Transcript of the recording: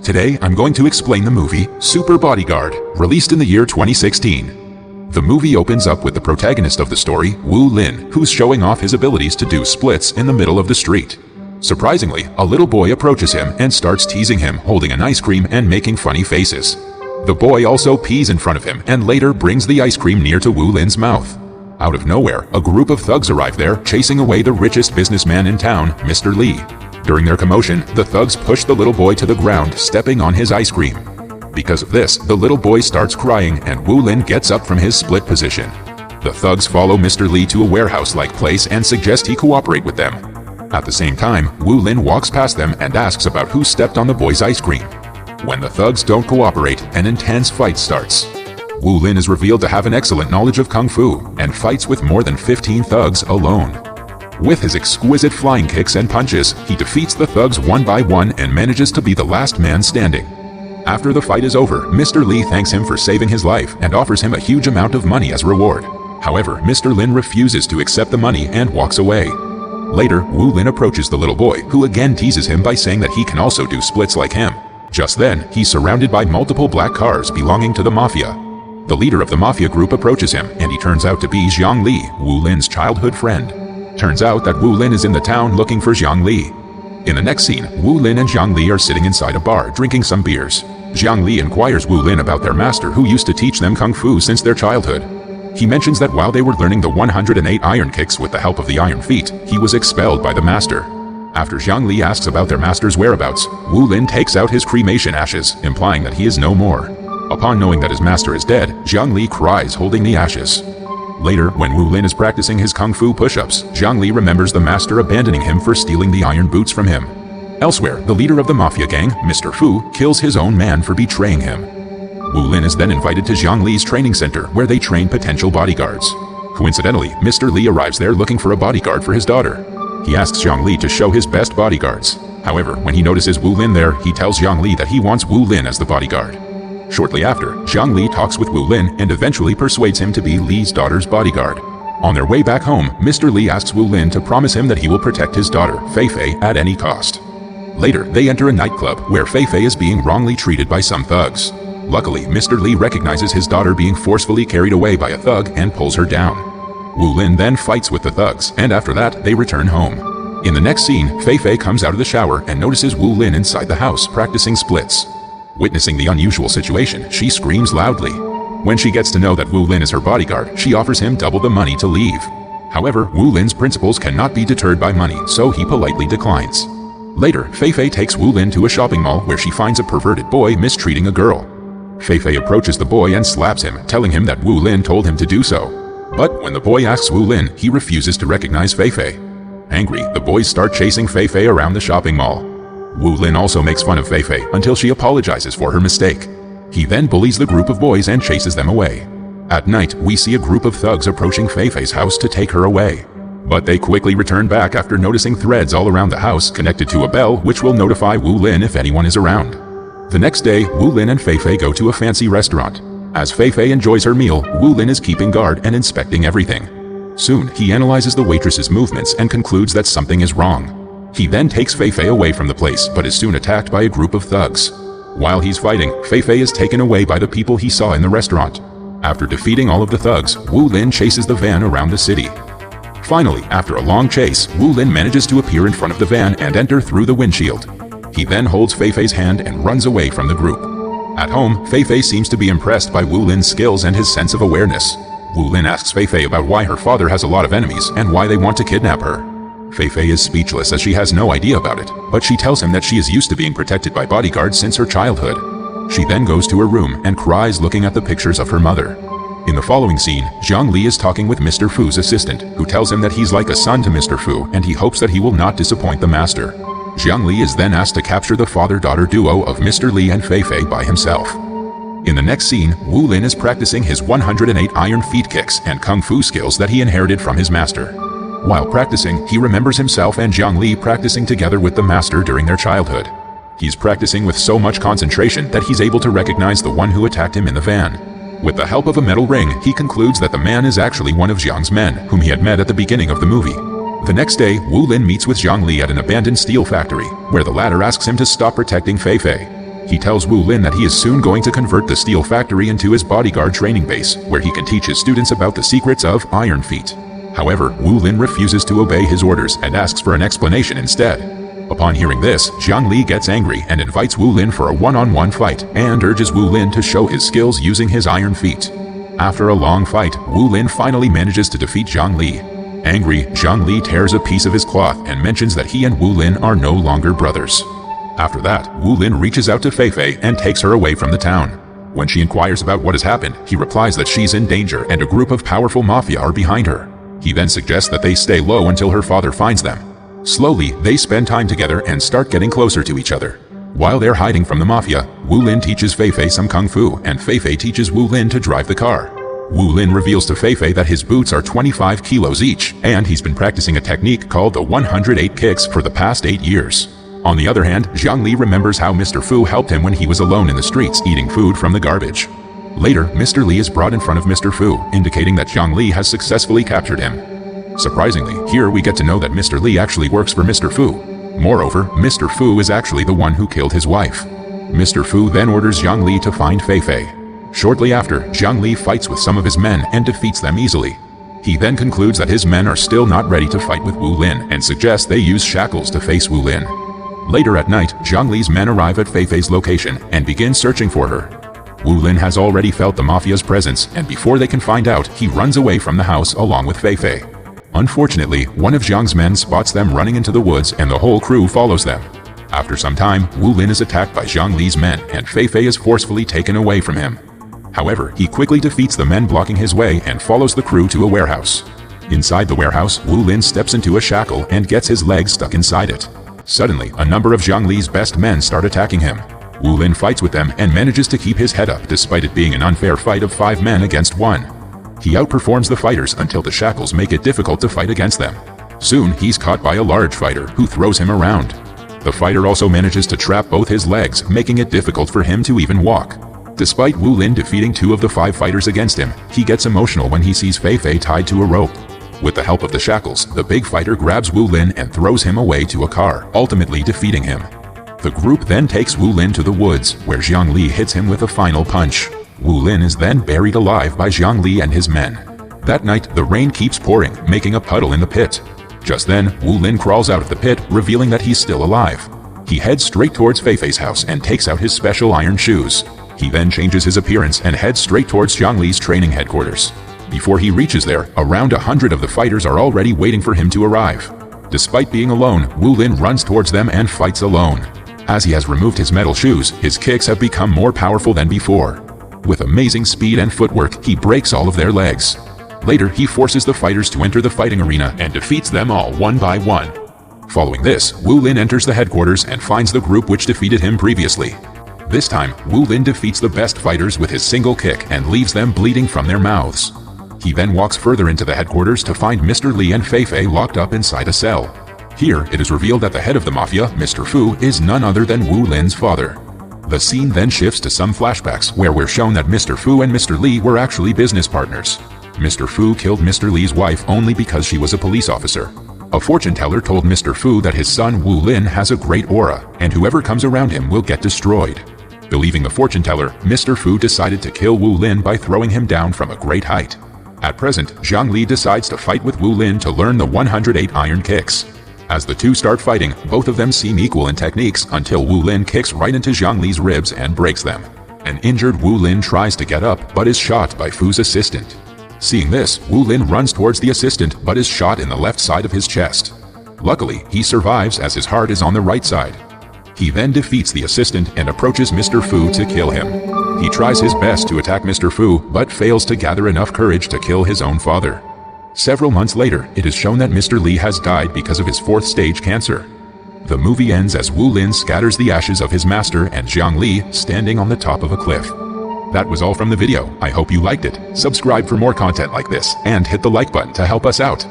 Today I'm going to explain the movie Super Bodyguard, released in the year 2016. The movie opens up with the protagonist of the story, Wu Lin, who's showing off his abilities to do splits in the middle of the street. Surprisingly, a little boy approaches him and starts teasing him, holding an ice cream and making funny faces. The boy also pees in front of him and later brings the ice cream near to Wu Lin's mouth. Out of nowhere, a group of thugs arrive there, chasing away the richest businessman in town, Mr. Lee. During their commotion, the thugs push the little boy to the ground, stepping on his ice cream. Because of this, the little boy starts crying and Wu Lin gets up from his split position. The thugs follow Mr. Lee to a warehouse-like place and suggest he cooperate with them. At the same time, Wu Lin walks past them and asks about who stepped on the boy's ice cream. When the thugs don't cooperate, an intense fight starts. Wu Lin is revealed to have an excellent knowledge of Kung Fu and fights with more than 15 thugs alone. With his exquisite flying kicks and punches, he defeats the thugs one by one and manages to be the last man standing. After the fight is over, Mr. Lee thanks him for saving his life and offers him a huge amount of money as reward. However, Mr. Lin refuses to accept the money and walks away. Later, Wu Lin approaches the little boy, who again teases him by saying that he can also do splits like him. Just then, he's surrounded by multiple black cars belonging to the mafia. The leader of the mafia group approaches him, and he turns out to be Jiang Li, Wu Lin's childhood friend. Turns out that Wu Lin is in the town looking for Jiang Li. In the next scene, Wu Lin and Jiang Li are sitting inside a bar drinking some beers. Jiang Li inquires Wu Lin about their master who used to teach them Kung Fu since their childhood. He mentions that while they were learning the 108 iron kicks with the help of the Iron Feet, he was expelled by the master. After Jiang Li asks about their master's whereabouts, Wu Lin takes out his cremation ashes, implying that he is no more. Upon knowing that his master is dead, Jiang Li cries holding the ashes. Later, when Wu Lin is practicing his Kung Fu push-ups, Jiang Li remembers the master abandoning him for stealing the iron boots from him. Elsewhere, the leader of the mafia gang, Mr. Fu, kills his own man for betraying him. Wu Lin is then invited to Jiang Li's training center, where they train potential bodyguards. Coincidentally, Mr. Lee arrives there looking for a bodyguard for his daughter. He asks Jiang Li to show his best bodyguards. However, when he notices Wu Lin there, he tells Jiang Li that he wants Wu Lin as the bodyguard. Shortly after, Jiang Li talks with Wu Lin and eventually persuades him to be Li's daughter's bodyguard. On their way back home, Mr. Lee asks Wu Lin to promise him that he will protect his daughter, Fei Fei, at any cost. Later, they enter a nightclub where Fei Fei is being wrongly treated by some thugs. Luckily, Mr. Lee recognizes his daughter being forcefully carried away by a thug and pulls her down. Wu Lin then fights with the thugs, and after that, they return home. In the next scene, Fei Fei comes out of the shower and notices Wu Lin inside the house practicing splits. Witnessing the unusual situation, she screams loudly. When she gets to know that Wu Lin is her bodyguard, she offers him double the money to leave. However, Wu Lin's principles cannot be deterred by money, so he politely declines. Later, Fei Fei takes Wu Lin to a shopping mall where she finds a perverted boy mistreating a girl. Fei Fei approaches the boy and slaps him, telling him that Wu Lin told him to do so. But when the boy asks Wu Lin, he refuses to recognize Fei Fei. Angry, the boys start chasing Fei Fei around the shopping mall. Wu Lin also makes fun of Fei Fei until she apologizes for her mistake. He then bullies the group of boys and chases them away. At night, we see a group of thugs approaching Fei Fei's house to take her away. But they quickly return back after noticing threads all around the house connected to a bell which will notify Wu Lin if anyone is around. The next day, Wu Lin and Fei Fei go to a fancy restaurant. As Fei Fei enjoys her meal, Wu Lin is keeping guard and inspecting everything. Soon, he analyzes the waitress's movements and concludes that something is wrong. He then takes Fei Fei away from the place, but is soon attacked by a group of thugs. While he's fighting, Fei Fei is taken away by the people he saw in the restaurant. After defeating all of the thugs, Wu Lin chases the van around the city. Finally, after a long chase, Wu Lin manages to appear in front of the van and enter through the windshield. He then holds Fei Fei's hand and runs away from the group. At home, Fei Fei seems to be impressed by Wu Lin's skills and his sense of awareness. Wu Lin asks Fei Fei about why her father has a lot of enemies and why they want to kidnap her. Fei Fei is speechless as she has no idea about it, but she tells him that she is used to being protected by bodyguards since her childhood. She then goes to her room and cries looking at the pictures of her mother. In the following scene, Jiang Li is talking with Mr. Fu's assistant, who tells him that he's like a son to Mr. Fu and he hopes that he will not disappoint the master. Jiang Li is then asked to capture the father-daughter duo of Mr. Li and Fei Fei by himself. In the next scene, Wu Lin is practicing his 108 iron feet kicks and Kung Fu skills that he inherited from his master. While practicing, he remembers himself and Jiang Li practicing together with the master during their childhood. He's practicing with so much concentration that he's able to recognize the one who attacked him in the van. With the help of a metal ring, he concludes that the man is actually one of Jiang's men, whom he had met at the beginning of the movie. The next day, Wu Lin meets with Jiang Li at an abandoned steel factory, where the latter asks him to stop protecting Fei Fei. He tells Wu Lin that he is soon going to convert the steel factory into his bodyguard training base, where he can teach his students about the secrets of Iron Feet. However, Wu Lin refuses to obey his orders and asks for an explanation instead. Upon hearing this, Zhang Li gets angry and invites Wu Lin for a one-on-one fight and urges Wu Lin to show his skills using his Iron Feet. After a long fight, Wu Lin finally manages to defeat Zhang Li. Angry, Zhang Li tears a piece of his cloth and mentions that he and Wu Lin are no longer brothers. After that, Wu Lin reaches out to Fei Fei and takes her away from the town. When she inquires about what has happened, he replies that she's in danger and a group of powerful mafia are behind her. He then suggests that they stay low until her father finds them. Slowly, they spend time together and start getting closer to each other. While they're hiding from the mafia, Wu Lin teaches Fei Fei some kung fu and Fei Fei teaches Wu Lin to drive the car. Wu Lin reveals to Fei Fei that his boots are 25 kilos each, and he's been practicing a technique called the 108 kicks for the past 8 years. On the other hand, Zhang Li remembers how Mr. Fu helped him when he was alone in the streets eating food from the garbage. Later, Mr. Li is brought in front of Mr. Fu, indicating that Zhang Li has successfully captured him. Surprisingly, here we get to know that Mr. Li actually works for Mr. Fu. Moreover, Mr. Fu is actually the one who killed his wife. Mr. Fu then orders Zhang Li to find Fei Fei. Shortly after, Zhang Li fights with some of his men and defeats them easily. He then concludes that his men are still not ready to fight with Wu Lin and suggests they use shackles to face Wu Lin. Later at night, Zhang Li's men arrive at Fei Fei's location and begin searching for her. Wu Lin has already felt the mafia's presence, and before they can find out, he runs away from the house along with Fei Fei. Unfortunately, one of Zhang's men spots them running into the woods and the whole crew follows them. After some time, Wu Lin is attacked by Zhang Li's men and Fei Fei is forcefully taken away from him. However, he quickly defeats the men blocking his way and follows the crew to a warehouse. Inside the warehouse, Wu Lin steps into a shackle and gets his legs stuck inside it. Suddenly, a number of Zhang Li's best men start attacking him. Wu Lin fights with them and manages to keep his head up despite it being an unfair fight of 5 men against 1. He outperforms the fighters until the shackles make it difficult to fight against them. Soon, he's caught by a large fighter who throws him around. The fighter also manages to trap both his legs, making it difficult for him to even walk. Despite Wu Lin defeating 2 of the 5 fighters against him, he gets emotional when he sees Fei Fei tied to a rope. With the help of the shackles, the big fighter grabs Wu Lin and throws him away to a car, ultimately defeating him. The group then takes Wu Lin to the woods, where Zhang Li hits him with a final punch. Wu Lin is then buried alive by Zhang Li and his men. That night, the rain keeps pouring, making a puddle in the pit. Just then, Wu Lin crawls out of the pit, revealing that he's still alive. He heads straight towards Fei Fei's house and takes out his special iron shoes. He then changes his appearance and heads straight towards Zhang Li's training headquarters. Before he reaches there, around 100 of the fighters are already waiting for him to arrive. Despite being alone, Wu Lin runs towards them and fights alone. As he has removed his metal shoes, his kicks have become more powerful than before. With amazing speed and footwork, he breaks all of their legs. Later, he forces the fighters to enter the fighting arena and defeats them all one by one. Following this, Wu Lin enters the headquarters and finds the group which defeated him previously. This time, Wu Lin defeats the best fighters with his single kick and leaves them bleeding from their mouths. He then walks further into the headquarters to find Mr. Li and Fei Fei locked up inside a cell. Here, it is revealed that the head of the mafia, Mr. Fu, is none other than Wu Lin's father. The scene then shifts to some flashbacks where we're shown that Mr. Fu and Mr. Li were actually business partners. Mr. Fu killed Mr. Li's wife only because she was a police officer. A fortune teller told Mr. Fu that his son Wu Lin has a great aura, and whoever comes around him will get destroyed. Believing the fortune teller, Mr. Fu decided to kill Wu Lin by throwing him down from a great height. At present, Zhang Li decides to fight with Wu Lin to learn the 108 iron kicks. As the two start fighting, both of them seem equal in techniques until Wu Lin kicks right into Zhang Li's ribs and breaks them. An injured Wu Lin tries to get up but is shot by Fu's assistant. Seeing this, Wu Lin runs towards the assistant but is shot in the left side of his chest. Luckily, he survives as his heart is on the right side. He then defeats the assistant and approaches Mr. Fu to kill him. He tries his best to attack Mr. Fu but fails to gather enough courage to kill his own father. Several months later, it is shown that Mr. Li has died because of his 4th stage cancer. The movie ends as Wu Lin scatters the ashes of his master and Zhang Li standing on the top of a cliff. That was all from the video. I hope you liked it. Subscribe for more content like this and hit the like button to help us out.